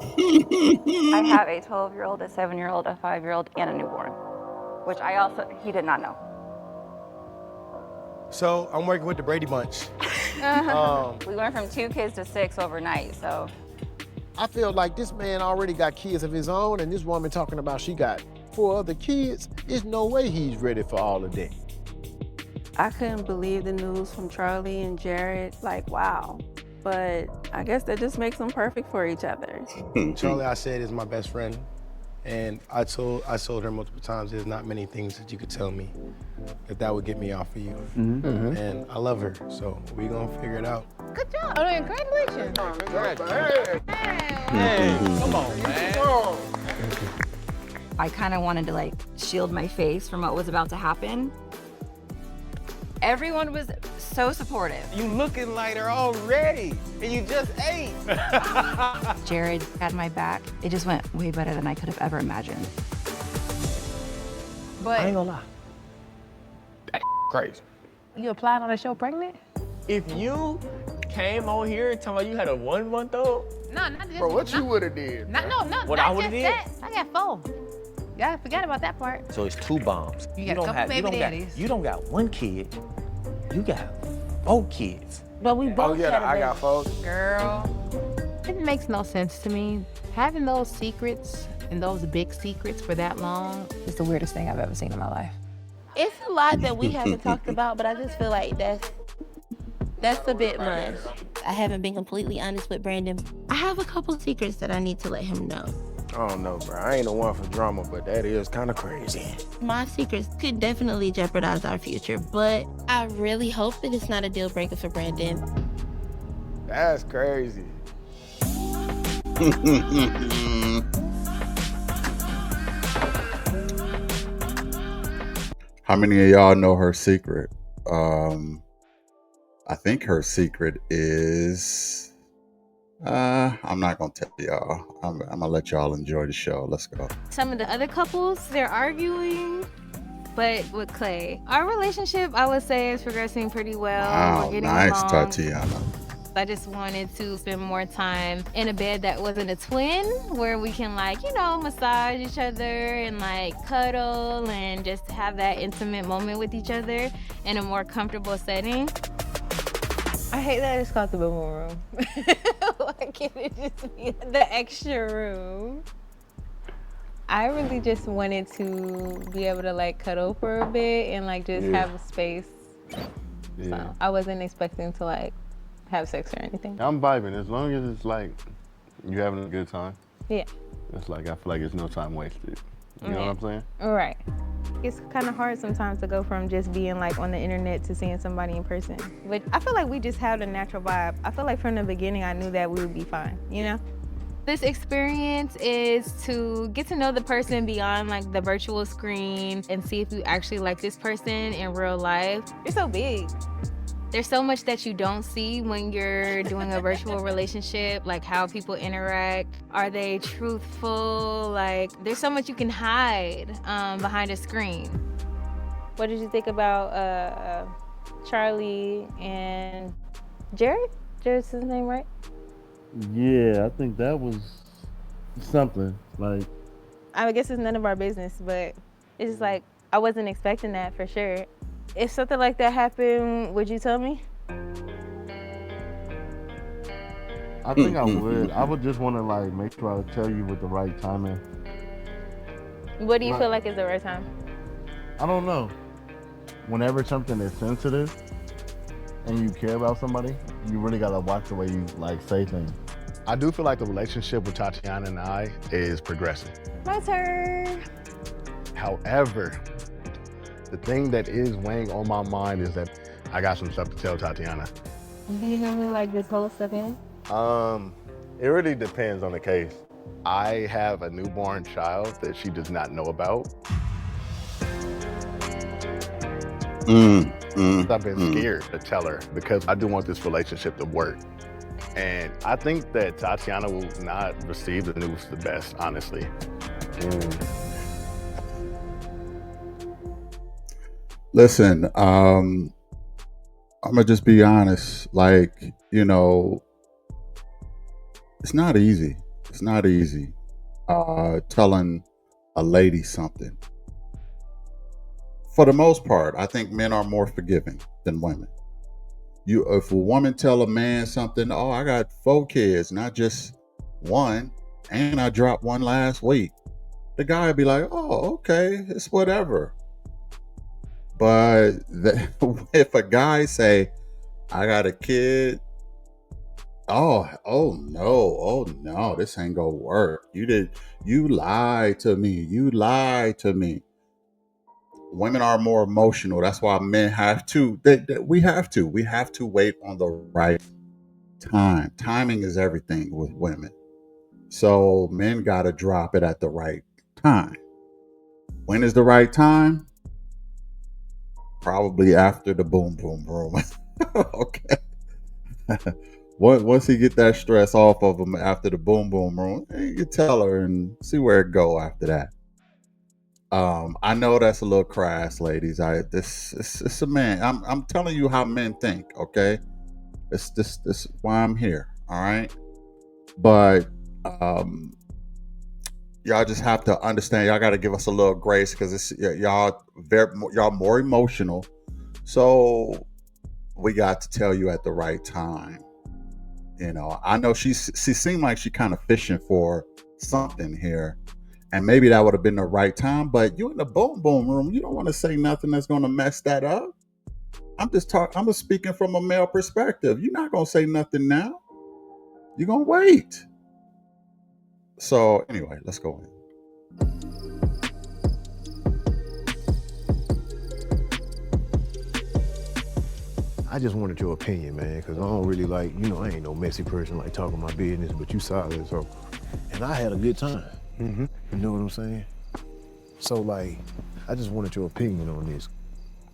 I have a 12-year-old, a 7-year-old, a 5-year-old, and a newborn, which he did not know. So I'm working with the Brady Bunch. We went from 2 kids to 6 overnight, so. I feel like this man already got kids of his own, and this woman talking about she got 4 other kids. There's no way he's ready for all of that. I couldn't believe the news from Charlie and Jared. Like, wow. But I guess that just makes them perfect for each other. Charlie, I said, is my best friend. And I told her multiple times there's not many things that you could tell me that would get me off of you. And I love her, so we gonna figure it out. Good job. Oh, congratulations. Hey, come on, man. I kind of wanted to like shield my face from what was about to happen. Everyone was so supportive. You looking lighter already, and you just ate. Jared had my back. It just went way better than I could have ever imagined. But I ain't gonna lie. Crazy. You applied on the show pregnant? If you came on here and talking about you had a 1 month old, No, not this. bro, what you would have did? No, What not I would've just did? that. I got 4. Y'all forgot about that part. So it's 2 bombs. You got a couple baby daddies. You don't got 1 kid. You got 4 kids. But we both had a I baby. got 4. Girl, it makes no sense to me. Having those secrets and those big secrets for that long is the weirdest thing I've ever seen in my life. It's a lot that we haven't talked about, but I just feel like that's a bit much. I haven't been completely honest with Brandon. I have a couple secrets that I need to let him know. I don't know, bro. I ain't the one for drama, but that is kind of crazy. My secrets could definitely jeopardize our future, but I really hope that it's not a deal breaker for Brandon. That's crazy. How many of y'all know her secret? I think her secret is I'm not gonna tell y'all. I'm gonna let y'all enjoy the show. Let's go. Some of the other couples, they're arguing, but with Clay, our relationship, I would say, is progressing pretty well. Wow, We're getting nice, along. Tatiana. I just wanted to spend more time in a bed that wasn't a twin, where we can, like, you know, massage each other and like cuddle and just have that intimate moment with each other in a more comfortable setting. I hate that it's called the boom boom room. Why can't it just be the extra room? I really just wanted to be able to like cuddle for a bit and like just have a space. So I wasn't expecting to like have sex or anything. I'm vibing as long as it's like you having a good time. Yeah. It's like I feel like it's no time wasted. You know what I'm saying? Right. It's kind of hard sometimes to go from just being like on the internet to seeing somebody in person. But I feel like we just have a natural vibe. I feel like from the beginning I knew that we would be fine, you know? This experience is to get to know the person beyond like the virtual screen and see if you actually like this person in real life. You're so big. There's so much that you don't see when you're doing a virtual relationship, like how people interact. Are they truthful? Like, there's so much you can hide behind a screen. What did you think about Charlie and Jared? Jared's his name, right? Yeah, I think that was something. Like, I guess it's none of our business, but it's just like, I wasn't expecting that for sure. If something like that happened, would you tell me? I think I would. I would just want to like make sure I tell you with the right timing. What do you feel like is the right time? I don't know. Whenever something is sensitive and you care about somebody, you really gotta watch the way you like say things. I do feel like the relationship with Tatiana and I is progressing. My turn. However, the thing that is weighing on my mind is that I got some stuff to tell Tatiana. Do you hear me like this whole stuff in? It really depends on the case. I have a newborn child that she does not know about. I've been scared to tell her because I do want this relationship to work. And I think that Tatiana will not receive the news the best, honestly. Listen, I'm gonna just be honest. Like, you know, it's not easy. It's not easy telling a lady something. For the most part, I think men are more forgiving than women. If a woman tell a man something, oh, I got 4 kids, not just 1, and I dropped 1 last week. The guy would be like, oh, okay, it's whatever. But if a guy say, I got a kid, oh no, this ain't gonna work. You lied to me. Women are more emotional. That's why men have to. We have to wait on the right time. Timing is everything with women. So men gotta drop it at the right time. When is the right time? Probably after the boom boom boom. Okay. Once he get that stress off of him after the boom boom room, you can tell her and see where it go after that. I know that's a little crass, ladies. It's a man. I'm telling you how men think. Okay, this is why I'm here. All right, but um, y'all just have to understand. Y'all got to give us a little grace because y'all more emotional. So we got to tell you at the right time. I know she seemed like she kind of fishing for something here, and maybe that would have been the right time. But you in the boom boom room, you don't want to say nothing that's going to mess that up. I'm just speaking from a male perspective. You're not going to say nothing now. You're going to wait. So anyway, let's go in. I just wanted your opinion, man, because I don't really like, I ain't no messy person like talking my business, but you solid, so. And I had a good time. You know what I'm saying? So, like, I just wanted your opinion on this.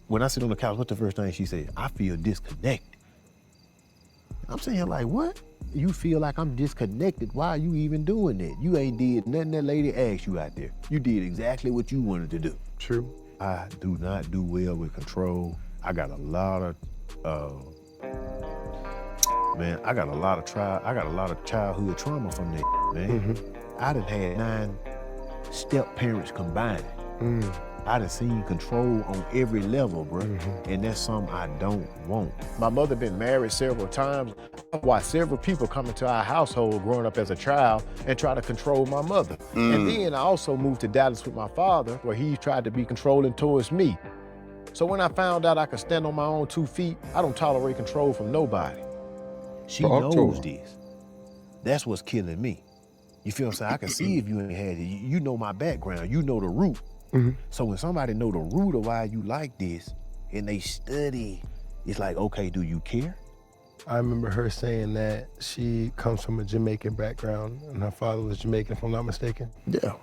When I sit on the couch, what's the first thing she said? I feel disconnected. I'm saying, like, what? You feel like I'm disconnected? Why are you even doing that? You ain't did nothing that lady asked you out there. You did exactly what you wanted to do. True. I do not do well with control. I got a lot of I got a lot of childhood trauma from that, man. I done had 9 step parents combined. I done seen control on every level, bro. And that's something I don't want. My mother been married several times. I watched several people come into our household growing up as a child and try to control my mother. And then I also moved to Dallas with my father, where he tried to be controlling towards me. So when I found out I could stand on my own 2 feet, I don't tolerate control from nobody. She knows this. That's what's killing me. You feel what I'm saying? I can see if you ain't had it. You know my background. You know the root. So when somebody know the root of why you like this and they study, it's like, okay, do you care? I remember her saying that she comes from a Jamaican background and her father was Jamaican, if I'm not mistaken. Yeah.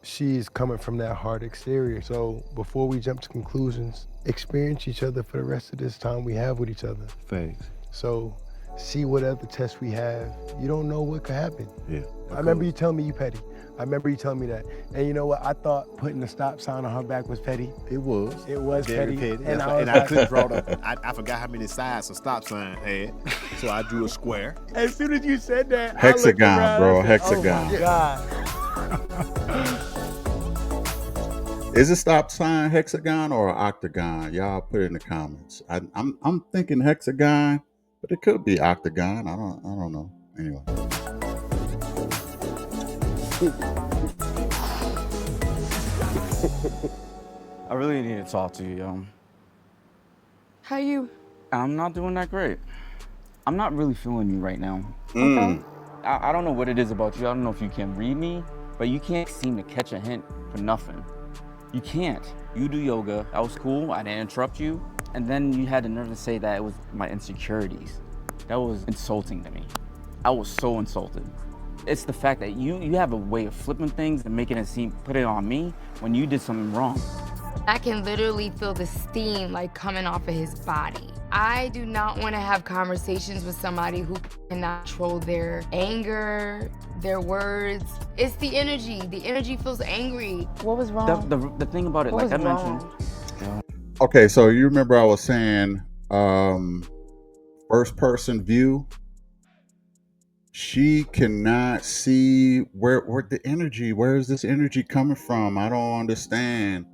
She's coming from that hard exterior. So before we jump to conclusions, experience each other for the rest of this time we have with each other. Thanks. So see what other tests we have. You don't know what could happen. Yeah. I remember you telling me you petty. I remember you telling me that. And you know what? I thought putting a stop sign on her back was petty. It was. It was Very petty. And I couldn't draw I forgot how many sides a stop sign had, so I drew a square. As soon as you said that, Hexagon, I looked around, bro. I said, Hexagon. Oh my God. Is it stop sign hexagon or octagon? Y'all put it in the comments. I'm thinking hexagon, but it could be octagon. I don't know. Anyway. I really need to talk to you, yo. How you? I'm not doing that great. I'm not really feeling you right now. Okay. I don't know what it is about you. I don't know if you can read me, but you can't seem to catch a hint for nothing. You can't. You do yoga. That was cool. I didn't interrupt you. And then you had the nerve to say that it was my insecurities. That was insulting to me. I was so insulted. It's the fact that you have a way of flipping things and making it seem, put it on me when you did something wrong. I can literally feel the steam like coming off of his body. I do not want to have conversations with somebody who cannot control their anger, their words. It's the energy. The energy feels angry. What was wrong? The thing about it, What like I was wrong? mentioned. Okay, so you remember I was saying first person view. She cannot see where the energy, where is this energy coming from? I don't understand.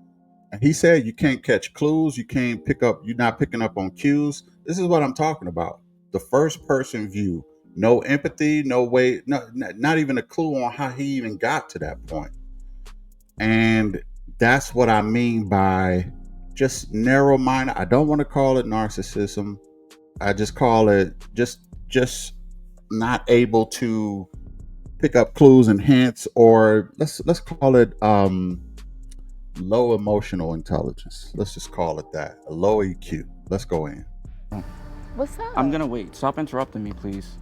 And he said you can't catch clues, you can't you're not picking up on cues. This is what I'm talking about. The first person view. No empathy, no way, not even a clue on how he even got to that point. And that's what I mean by just narrow-minded. I don't want to call it narcissism. I just call it just not able to pick up clues and hints, or let's call it low emotional intelligence. Let's just call it that. A low EQ. Let's go in. What's up? I'm gonna wait. Stop interrupting me, please.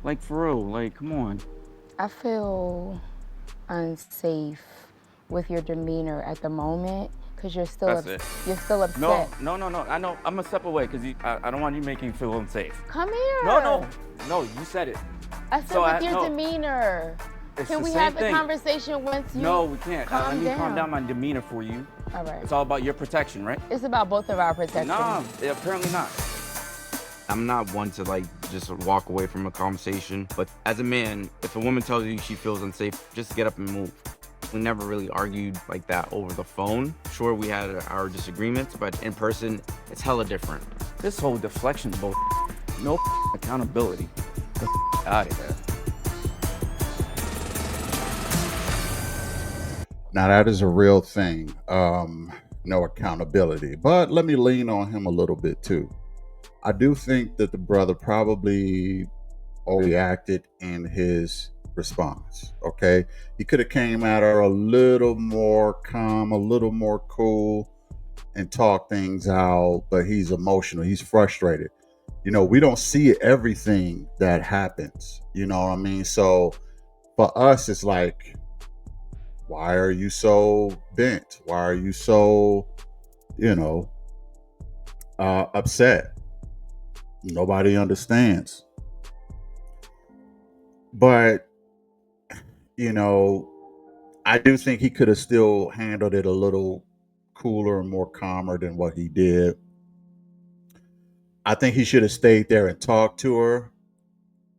Like, for real, like, come on. I feel unsafe with your demeanor at the moment because you're still you're still upset. No. I know. I'm gonna step away because I don't want you making you feel unsafe. Come here. No. You said it. I said with your demeanor. It's Can the we same have the thing. conversation once you No, we can't. calm Let me calm down? down my demeanor for you. All right. It's all about your protection, right? It's about both of our protection. Nah, apparently not. I'm not one to like just walk away from a conversation, but as a man, if a woman tells you she feels unsafe, just get up and move. We never really argued like that over the phone. Sure, we had our disagreements, but in person, it's hella different. This whole deflection bull, no accountability. Get out of here. Now that is a real thing. No accountability. But let me lean on him a little bit too. I do think that the brother probably overreacted in his response. Okay. He could have came at her a little more calm, a little more cool, and talked things out, but he's emotional. He's frustrated. You know, we don't see everything that happens. You know what I mean? So for us, it's like, why are you so bent? Why are you so, upset? Nobody understands. But, I do think he could have still handled it a little cooler and more calmer than what he did. I think he should have stayed there and talked to her.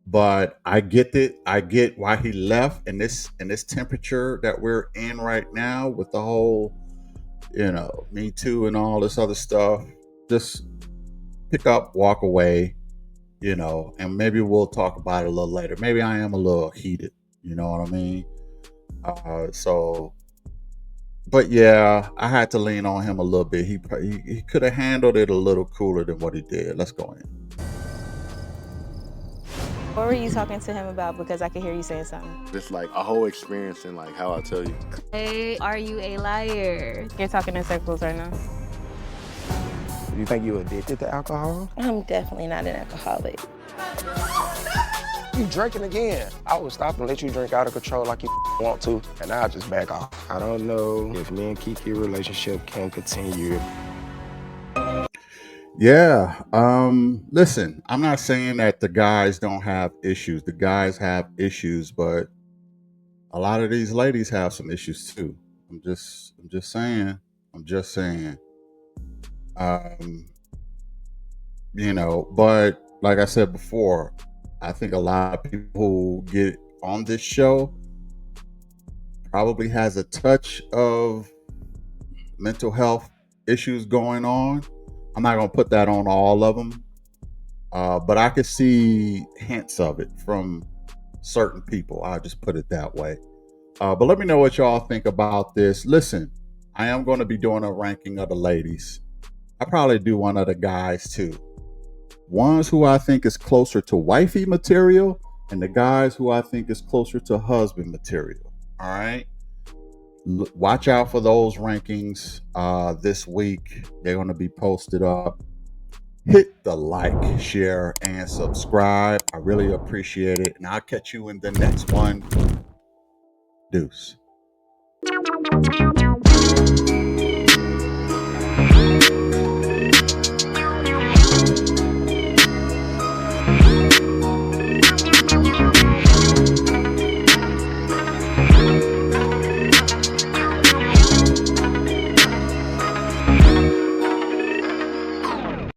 But I get it. I get why he left in this temperature that we're in right now with the whole, Me Too and all this other stuff. Just pick up, walk away, and maybe we'll talk about it a little later. Maybe I am a little heated, you know what I mean? But yeah, I had to lean on him a little bit. He could have handled it a little cooler than what he did. Let's go in. What were you talking to him about? Because I could hear you saying something. Just like a whole experience and like how I tell you. Hey, are you a liar? You're talking in circles right now. You think you addicted to alcohol? I'm definitely not an alcoholic. You drinking again. I would stop and let you drink out of control like you want to, and I'll just back off. I don't know if me and Kiki relationship can continue. Yeah. Listen, I'm not saying that the guys don't have issues. The guys have issues, but a lot of these ladies have some issues too. I'm just saying. But like I said before, I think a lot of people who get on this show probably has a touch of mental health issues going on. I'm not going to put that on all of them, but I could see hints of it from certain people. I'll just put it that way. But let me know what y'all think about this. Listen, I am going to be doing a ranking of the ladies. I probably do one of the guys too. Ones who I think is closer to wifey material and the guys who I think is closer to husband material. All right. Watch out for those rankings this week. They're going to be posted up. Hit the like, share, and subscribe. I really appreciate it. And I'll catch you in the next one. Deuce.